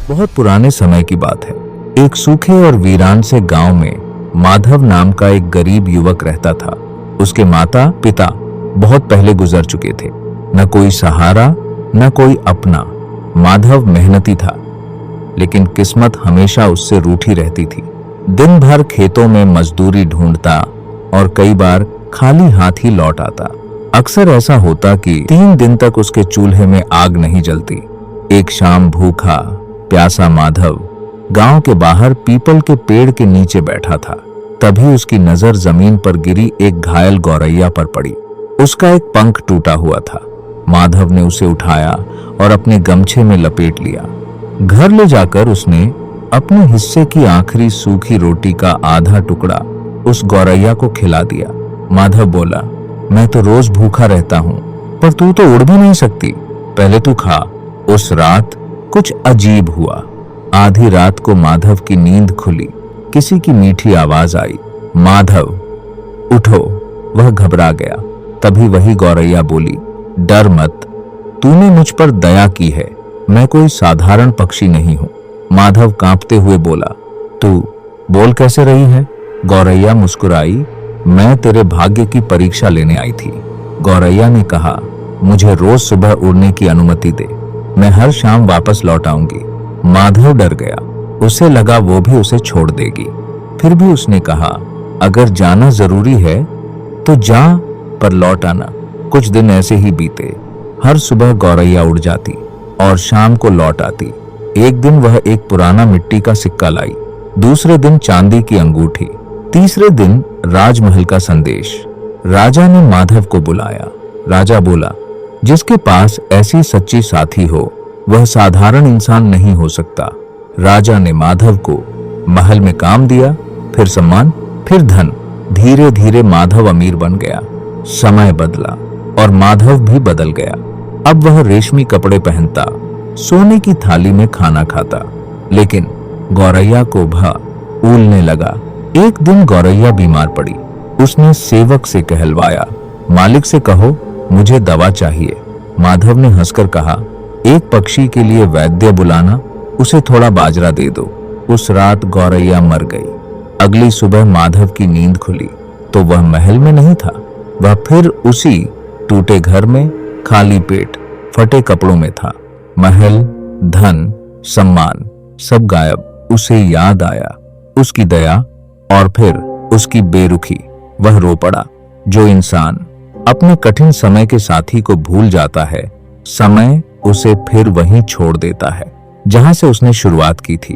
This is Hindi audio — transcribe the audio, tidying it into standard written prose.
बहुत पुराने समय की बात है। एक सूखे और वीरान से गांव में माधव नाम का एक गरीब युवक रहता था। उसके माता पिता बहुत पहले गुजर चुके थे। न कोई सहारा न कोई अपना। माधव मेहनती था, लेकिन किस्मत हमेशा उससे रूठी रहती थी। दिन भर खेतों में मजदूरी ढूंढता और कई बार खाली हाथ ही लौट आता। अक्सर ऐसा होता कि 3 दिन तक उसके चूल्हे में आग नहीं जलती। एक शाम भूखा प्यासा माधव गांव के बाहर पीपल के पेड़ के नीचे बैठा था। तभी उसकी नजर जमीन पर गिरी एक घायल गौरैया पर पड़ी। उसका एक पंख टूटा हुआ था। माधव ने उसे उठाया और अपने गमछे में लपेट लिया। घर ले जाकर उसने अपने हिस्से की आखिरी सूखी रोटी का आधा टुकड़ा उस गौरैया को खिला दिया। माधव बोला, मैं तो रोज भूखा रहता हूं, पर तू तो उड़ भी नहीं सकती, पहले तू खा। उस रात कुछ अजीब हुआ। आधी रात को माधव की नींद खुली। किसी की मीठी आवाज आई, माधव उठो। वह घबरा गया। तभी वही गौरैया बोली, डर मत, तूने मुझ पर दया की है, मैं कोई साधारण पक्षी नहीं हूं। माधव कांपते हुए बोला, तू बोल कैसे रही है? गौरैया मुस्कुराई, मैं तेरे भाग्य की परीक्षा लेने आई थी। गौरैया ने कहा, मुझे रोज सुबह उड़ने की अनुमति दे, मैं हर शाम वापस लौट आऊंगी। माधव डर गया। उसे लगा वो भी उसे छोड़ देगी। फिर भी उसने कहा, अगर जाना जरूरी है तो जा, पर लौट आना। कुछ दिन ऐसे ही बीते। हर सुबह गौरैया उड़ जाती और शाम को लौट आती। एक दिन वह एक पुराना मिट्टी का सिक्का लाई, दूसरे दिन चांदी की अंगूठी, तीसरे दिन राजमहल का संदेश। राजा ने माधव को बुलाया। राजा बोला, जिसके पास ऐसी सच्ची साथी हो वह साधारण इंसान नहीं हो सकता। राजा ने माधव को महल में काम दिया, फिर सम्मान, फिर धन। धीरे धीरे माधव अमीर बन गया। समय बदला और माधव भी बदल गया। अब वह रेशमी कपड़े पहनता, सोने की थाली में खाना खाता, लेकिन गौरैया को ऊलने लगा। एक दिन गौरैया बीमार पड़ी। उसने सेवक से कहलवाया, मालिक से कहो मुझे दवा चाहिए। माधव ने हंसकर कहा, एक पक्षी के लिए वैद्य बुलाना, उसे थोड़ा बाजरा दे दो। उस रात गौरैया मर गई। अगली सुबह माधव की नींद खुली तो वह महल में नहीं था। वह फिर उसी टूटे घर में खाली पेट फटे कपड़ों में था। महल, धन, सम्मान सब गायब। उसे याद आया उसकी दया और फिर उसकी बेरुखी। वह रो पड़ा। जो इंसान अपने कठिन समय के साथी को भूल जाता है, समय उसे फिर वहीं छोड़ देता है जहां से उसने शुरुआत की थी।